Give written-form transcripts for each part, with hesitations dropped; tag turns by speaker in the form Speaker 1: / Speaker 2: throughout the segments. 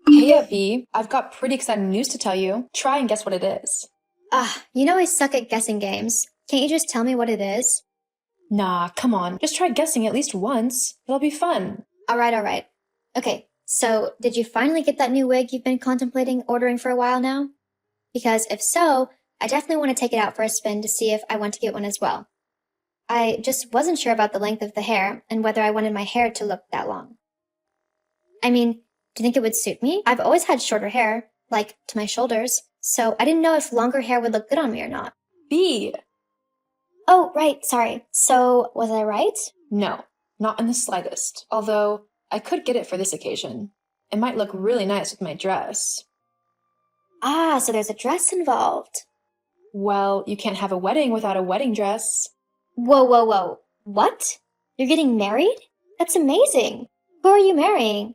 Speaker 1: Hey Abby, I've got pretty exciting news to tell you. Try and guess what it is.
Speaker 2: You know I suck at guessing games. Can't you just tell me what it is?
Speaker 1: Nah, come on. Just try guessing at least once. It'll be fun.
Speaker 2: Alright. Okay, so did you finally get that new wig you've been contemplating ordering for a while now? Because if so, I definitely want to take it out for a spin to see if I want to get one as well. I just wasn't sure about the length of the hair and whether I wanted my hair to look that long. I mean, do you think it would suit me? I've always had shorter hair, like to my shoulders, so I didn't know if longer hair would look good on me or not.
Speaker 1: B.
Speaker 2: Oh, right, sorry. So, was I right?
Speaker 1: No, not in the slightest. Although, I could get it for this occasion. It might look really nice with my dress.
Speaker 2: Ah, so there's a dress involved.
Speaker 1: Well, you can't have a wedding without a wedding dress.
Speaker 2: Whoa. What? You're getting married? That's amazing. Who are you marrying?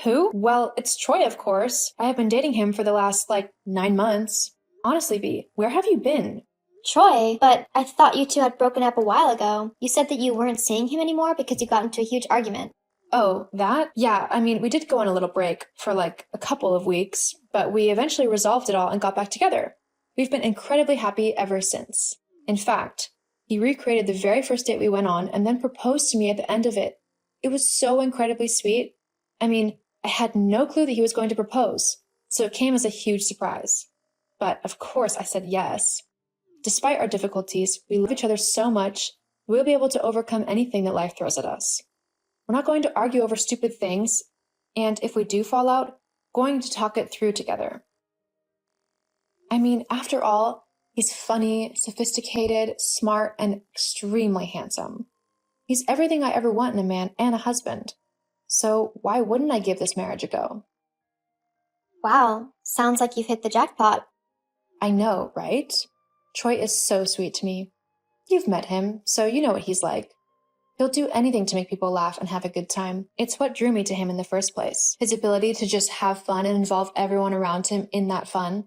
Speaker 1: Who? Well, it's Troy, of course. I have been dating him for the last, 9 months. Honestly, B, where have you been?
Speaker 2: Troy, but I thought you two had broken up a while ago. You said that you weren't seeing him anymore because you got into a huge argument.
Speaker 1: Oh, that? Yeah, I mean, we did go on a little break for a couple of weeks, but we eventually resolved it all and got back together. We've been incredibly happy ever since. In fact, he recreated the very first date we went on and then proposed to me at the end of it. It was so incredibly sweet. I mean, I had no clue that he was going to propose, so it came as a huge surprise. But of course I said yes. Despite our difficulties, we love each other so much, we'll be able to overcome anything that life throws at us. We're not going to argue over stupid things, and if we do fall out, going to talk it through together. I mean, after all, he's funny, sophisticated, smart, and extremely handsome. He's everything I ever want in a man and a husband. So why wouldn't I give this marriage a go?
Speaker 2: Wow, sounds like you've hit the jackpot.
Speaker 1: I know, right? Troy is so sweet to me. You've met him, so you know what he's like. He'll do anything to make people laugh and have a good time. It's what drew me to him in the first place. His ability to just have fun and involve everyone around him in that fun.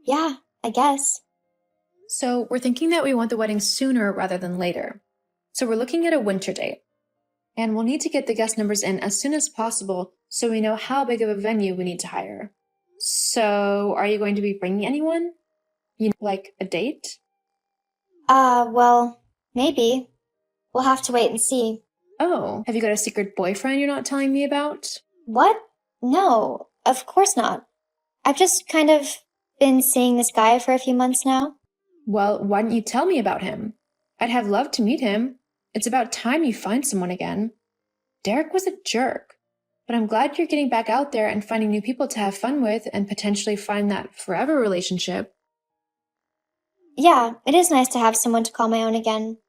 Speaker 2: Yeah, I guess.
Speaker 1: So we're thinking that we want the wedding sooner rather than later. So we're looking at a winter date. And we'll need to get the guest numbers in as soon as possible so we know how big of a venue we need to hire. So are you going to be bringing anyone? Like a date?
Speaker 2: Well, maybe. We'll have to wait and see.
Speaker 1: Oh, have you got a secret boyfriend you're not telling me about?
Speaker 2: What? No, of course not. I've just kind of been seeing this guy for a few months now.
Speaker 1: Well, why didn't you tell me about him? I'd have loved to meet him. It's about time you find someone again. Derek was a jerk, but I'm glad you're getting back out there and finding new people to have fun with and potentially find that forever relationship.
Speaker 2: Yeah, it is nice to have someone to call my own again.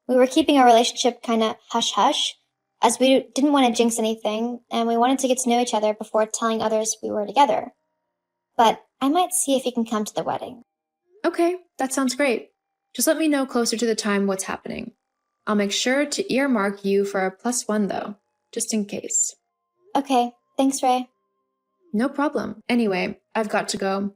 Speaker 2: We were keeping our relationship kinda hush-hush, as we didn't want to jinx anything, and we wanted to get to know each other before telling others we were together. But I might see if he can come to the wedding.
Speaker 1: Okay, that sounds great. Just let me know closer to the time what's happening. I'll make sure to earmark you for a +1 though, just in case.
Speaker 2: Okay, thanks, Ray.
Speaker 1: No problem. Anyway, I've got to go.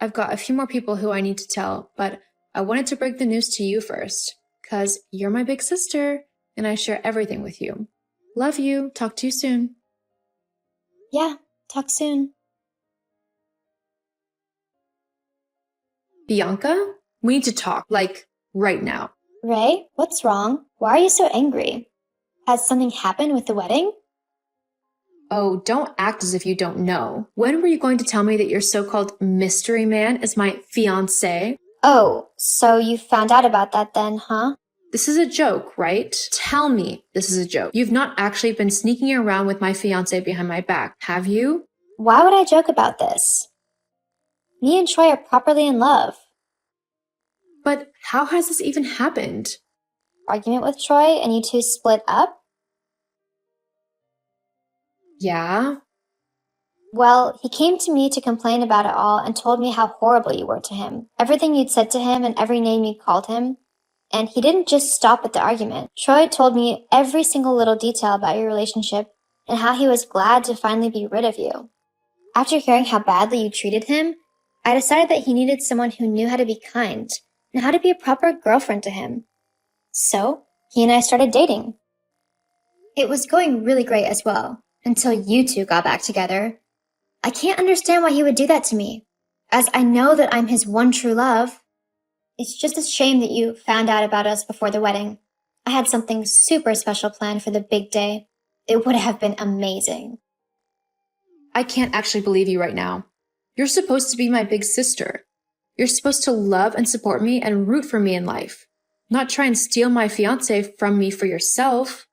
Speaker 1: I've got a few more people who I need to tell, but I wanted to break the news to you first, 'cause you're my big sister, and I share everything with you. Love you. Talk to you soon.
Speaker 2: Yeah, talk soon.
Speaker 1: Bianca, we need to talk, right now.
Speaker 2: Ray, what's wrong? Why are you so angry? Has something happened with the wedding?
Speaker 1: Oh, don't act as if you don't know. When were you going to tell me that your so-called mystery man is my fiancé?
Speaker 2: Oh, so you found out about that then, huh?
Speaker 1: This is a joke, right? Tell me this is a joke. You've not actually been sneaking around with my fiancé behind my back, have you?
Speaker 2: Why would I joke about this? Me and Troy are properly in love.
Speaker 1: But how has this even happened?
Speaker 2: Argument with Troy and you two split up?
Speaker 1: Yeah?
Speaker 2: Well, he came to me to complain about it all and told me how horrible you were to him. Everything you'd said to him and every name you'd called him. And he didn't just stop at the argument. Troy told me every single little detail about your relationship and how he was glad to finally be rid of you. After hearing how badly you treated him, I decided that he needed someone who knew how to be kind and how to be a proper girlfriend to him. So, he and I started dating. It was going really great as well, until you two got back together. I can't understand why he would do that to me, as I know that I'm his one true love. It's just a shame that you found out about us before the wedding. I had something super special planned for the big day. It would have been amazing.
Speaker 1: I can't actually believe you right now. You're supposed to be my big sister. You're supposed to love and support me and root for me in life, not try and steal my fiancé from me for yourself.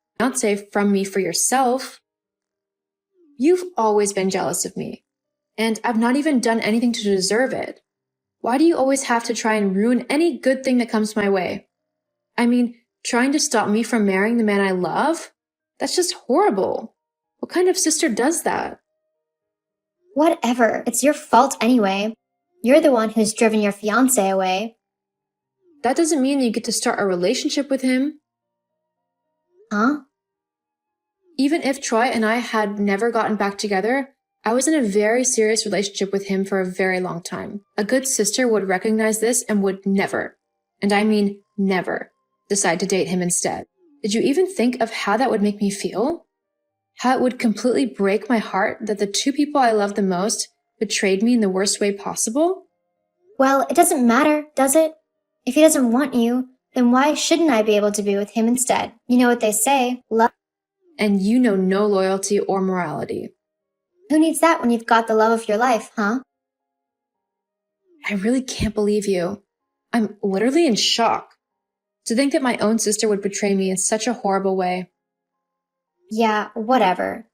Speaker 1: You've always been jealous of me, and I've not even done anything to deserve it. Why do you always have to try and ruin any good thing that comes my way? I mean, trying to stop me from marrying the man I love? That's just horrible. What kind of sister does that?
Speaker 2: Whatever, it's your fault anyway. You're the one who's driven your fiancé away.
Speaker 1: That doesn't mean you get to start a relationship with him.
Speaker 2: Huh?
Speaker 1: Even if Troy and I had never gotten back together, I was in a very serious relationship with him for a very long time. A good sister would recognize this and would never, and I mean never, decide to date him instead. Did you even think of how that would make me feel? How it would completely break my heart that the two people I love the most betrayed me in the worst way possible?
Speaker 2: Well, it doesn't matter, does it? If he doesn't want you, then why shouldn't I be able to be with him instead? You know what they say, love.
Speaker 1: And you know no loyalty or morality.
Speaker 2: Who needs that when you've got the love of your life, huh?
Speaker 1: I really can't believe you. I'm literally in shock. To think that my own sister would betray me in such a horrible way.
Speaker 2: Yeah, whatever.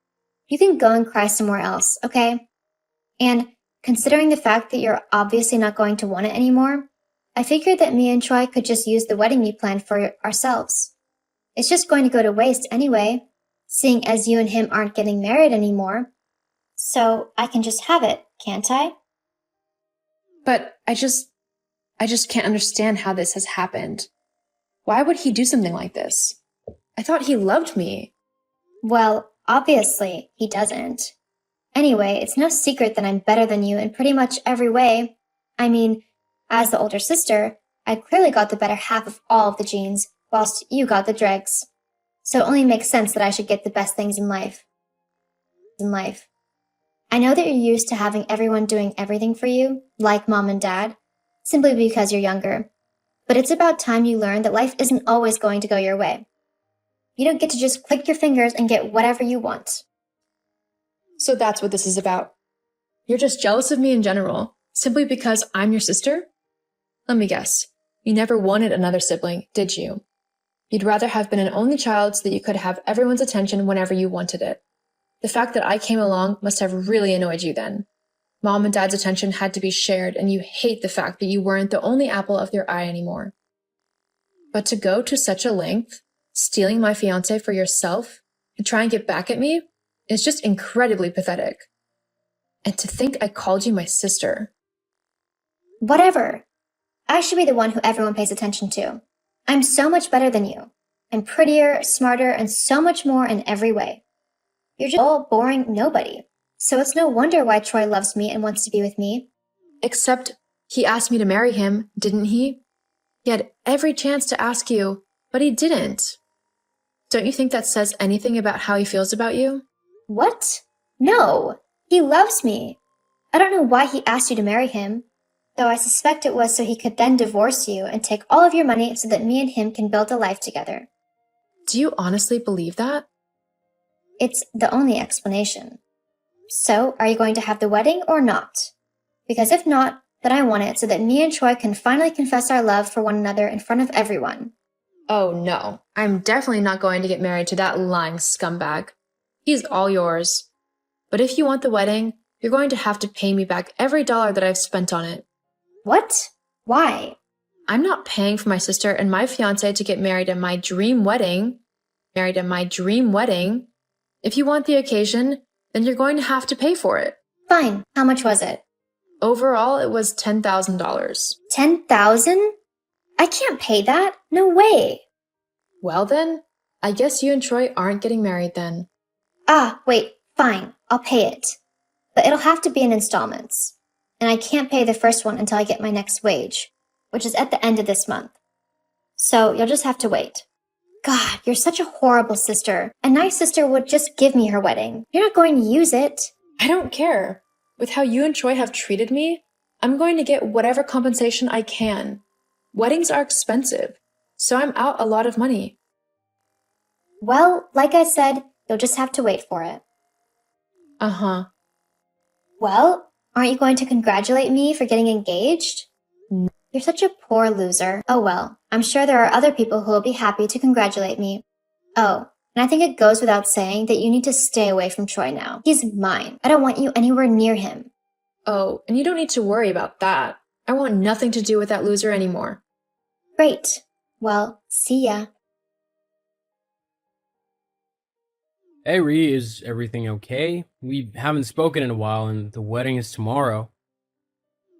Speaker 2: You can go and cry somewhere else, okay? And considering the fact that you're obviously not going to want it anymore, I figured that me and Troy could just use the wedding you planned for ourselves. It's just going to go to waste anyway, seeing as you and him aren't getting married anymore. So I can just have it, can't I?
Speaker 1: But I just can't understand how this has happened. Why would he do something like this? I thought he loved me.
Speaker 2: Well, obviously, he doesn't. Anyway, it's no secret that I'm better than you in pretty much every way. I mean, as the older sister, I clearly got the better half of all of the genes, whilst you got the dregs. So it only makes sense that I should get the best things in life. I know that you're used to having everyone doing everything for you, like mom and dad, simply because you're younger. But it's about time you learn that life isn't always going to go your way. You don't get to just click your fingers and get whatever you want.
Speaker 1: So that's what this is about. You're just jealous of me in general, simply because I'm your sister? Let me guess. You never wanted another sibling, did you? You'd rather have been an only child so that you could have everyone's attention whenever you wanted it. The fact that I came along must have really annoyed you then. Mom and Dad's attention had to be shared, and you hate the fact that you weren't the only apple of their eye anymore. But to go to such a length, stealing my fiancé for yourself, and try and get back at me, is just incredibly pathetic. And to think I called you my sister.
Speaker 2: Whatever. I should be the one who everyone pays attention to. I'm so much better than you. I'm prettier, smarter, and so much more in every way. You're just all boring nobody. So it's no wonder why Troy loves me and wants to be with me.
Speaker 1: Except he asked me to marry him, didn't he? He had every chance to ask you, but he didn't. Don't you think that says anything about how he feels about you?
Speaker 2: What? No. He loves me. I don't know why he asked you to marry him, though I suspect it was so he could then divorce you and take all of your money so that me and him can build a life together.
Speaker 1: Do you honestly believe that?
Speaker 2: It's the only explanation. So, are you going to have the wedding or not? Because if not, then I want it so that me and Troy can finally confess our love for one another in front of everyone.
Speaker 1: Oh no, I'm definitely not going to get married to that lying scumbag. He's all yours. But if you want the wedding, you're going to have to pay me back every dollar that I've spent on it.
Speaker 2: What? Why?
Speaker 1: I'm not paying for my sister and my fiancé to get married at my dream wedding. If you want the occasion, then you're going to have to pay for it.
Speaker 2: Fine. How much was it?
Speaker 1: Overall, it was $10,000.
Speaker 2: $10,000? I can't pay that. No way.
Speaker 1: Well then, I guess you and Troy aren't getting married then.
Speaker 2: Ah, wait. Fine. I'll pay it. But it'll have to be in installments. And I can't pay the first one until I get my next wage, which is at the end of this month. So you'll just have to wait. God, you're such a horrible sister. A nice sister would just give me her wedding. You're not going to use it.
Speaker 1: I don't care. With how you and Troy have treated me, I'm going to get whatever compensation I can. Weddings are expensive, so I'm out a lot of money.
Speaker 2: Well, like I said, you'll just have to wait for it.
Speaker 1: Uh-huh.
Speaker 2: Well, aren't you going to congratulate me for getting engaged? You're such a poor loser. Oh well, I'm sure there are other people who will be happy to congratulate me. Oh, and I think it goes without saying that you need to stay away from Troy now. He's mine. I don't want you anywhere near him.
Speaker 1: Oh, and you don't need to worry about that. I want nothing to do with that loser anymore.
Speaker 2: Great. Well, see ya.
Speaker 3: Hey Ree, is everything okay? We haven't spoken in a while and the wedding is tomorrow.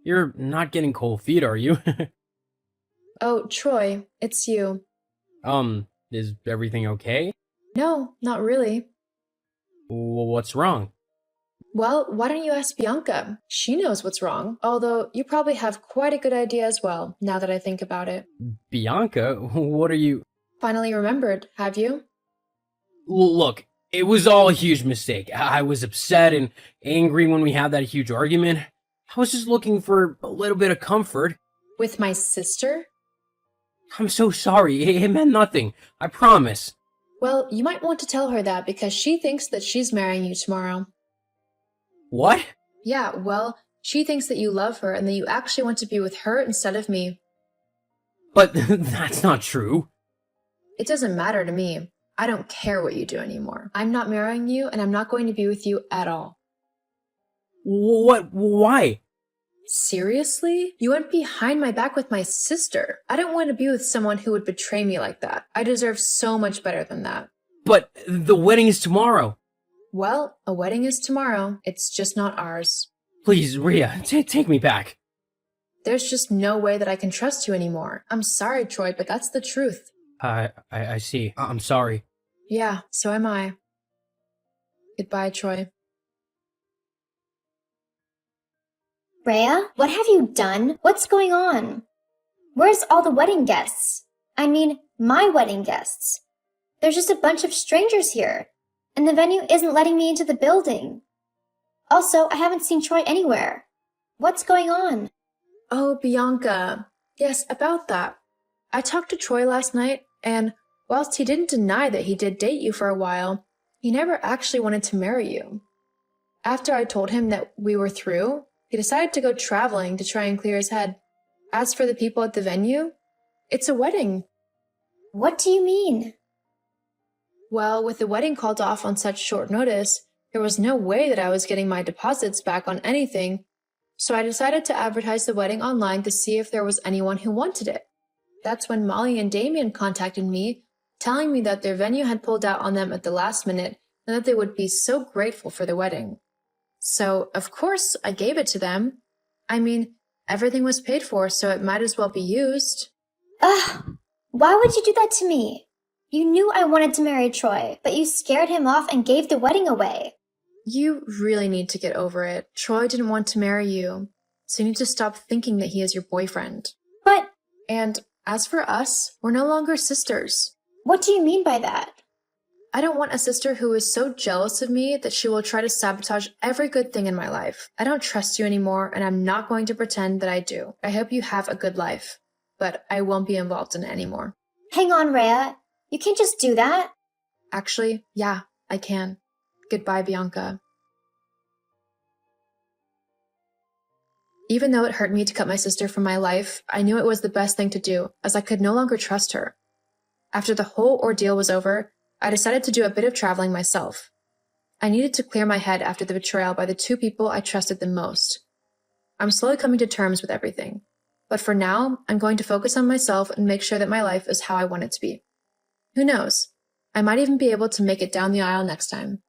Speaker 3: You're not getting cold feet, are you?
Speaker 1: Oh, Troy, it's you.
Speaker 3: Is everything okay?
Speaker 1: No, not really.
Speaker 3: What's wrong?
Speaker 1: Well, why don't you ask Bianca? She knows what's wrong, although you probably have quite a good idea as well, now that I think about it.
Speaker 3: Bianca? What are you...
Speaker 1: Finally remembered, have you?
Speaker 3: Look, it was all a huge mistake. I was upset and angry when we had that huge argument. I was just looking for a little bit of comfort.
Speaker 1: With my sister?
Speaker 3: I'm so sorry. It meant nothing. I promise.
Speaker 1: Well, you might want to tell her that because she thinks that she's marrying you tomorrow.
Speaker 3: What?
Speaker 1: Yeah, well, she thinks that you love her and that you actually want to be with her instead of me.
Speaker 3: But that's not true.
Speaker 1: It doesn't matter to me. I don't care what you do anymore. I'm not marrying you and I'm not going to be with you at all.
Speaker 3: What? Why?
Speaker 1: Seriously? You went behind my back with my sister. I don't want to be with someone who would betray me like that. I deserve so much better than that.
Speaker 3: But the wedding is tomorrow.
Speaker 1: Well, a wedding is tomorrow. It's just not ours.
Speaker 3: Please, Rhea, take me back.
Speaker 1: There's just no way that I can trust you anymore. I'm sorry, Troy, but that's the truth.
Speaker 3: I see. I'm sorry.
Speaker 1: Yeah, so am I. Goodbye, Troy.
Speaker 2: Rhea, what have you done? What's going on? Where's all the wedding guests? I mean, my wedding guests. There's just a bunch of strangers here, and the venue isn't letting me into the building. Also, I haven't seen Troy anywhere. What's going on?
Speaker 1: Oh, Bianca. Yes, about that. I talked to Troy last night, and whilst he didn't deny that he did date you for a while, he never actually wanted to marry you. After I told him that we were through, he decided to go traveling to try and clear his head. As for the people at the venue, it's a wedding.
Speaker 2: What do you mean?
Speaker 1: Well, with the wedding called off on such short notice, there was no way that I was getting my deposits back on anything, so I decided to advertise the wedding online to see if there was anyone who wanted it. That's when Molly and Damien contacted me, telling me that their venue had pulled out on them at the last minute and that they would be so grateful for the wedding. So, of course, I gave it to them. I mean, everything was paid for, so it might as well be used.
Speaker 2: Ugh! Why would you do that to me? You knew I wanted to marry Troy, but you scared him off and gave the wedding away.
Speaker 1: You really need to get over it. Troy didn't want to marry you, so you need to stop thinking that he is your boyfriend.
Speaker 2: But...
Speaker 1: And as for us, we're no longer sisters.
Speaker 2: What do you mean by that?
Speaker 1: I don't want a sister who is so jealous of me that she will try to sabotage every good thing in my life. I don't trust you anymore, and I'm not going to pretend that I do. I hope you have a good life, but I won't be involved in it anymore.
Speaker 2: Hang on, Rhea. You can't just do that.
Speaker 1: Actually, yeah, I can. Goodbye, Bianca. Even though it hurt me to cut my sister from my life, I knew it was the best thing to do, as I could no longer trust her. After the whole ordeal was over, I decided to do a bit of traveling myself. I needed to clear my head after the betrayal by the two people I trusted the most. I'm slowly coming to terms with everything, but for now, I'm going to focus on myself and make sure that my life is how I want it to be. Who knows? I might even be able to make it down the aisle next time.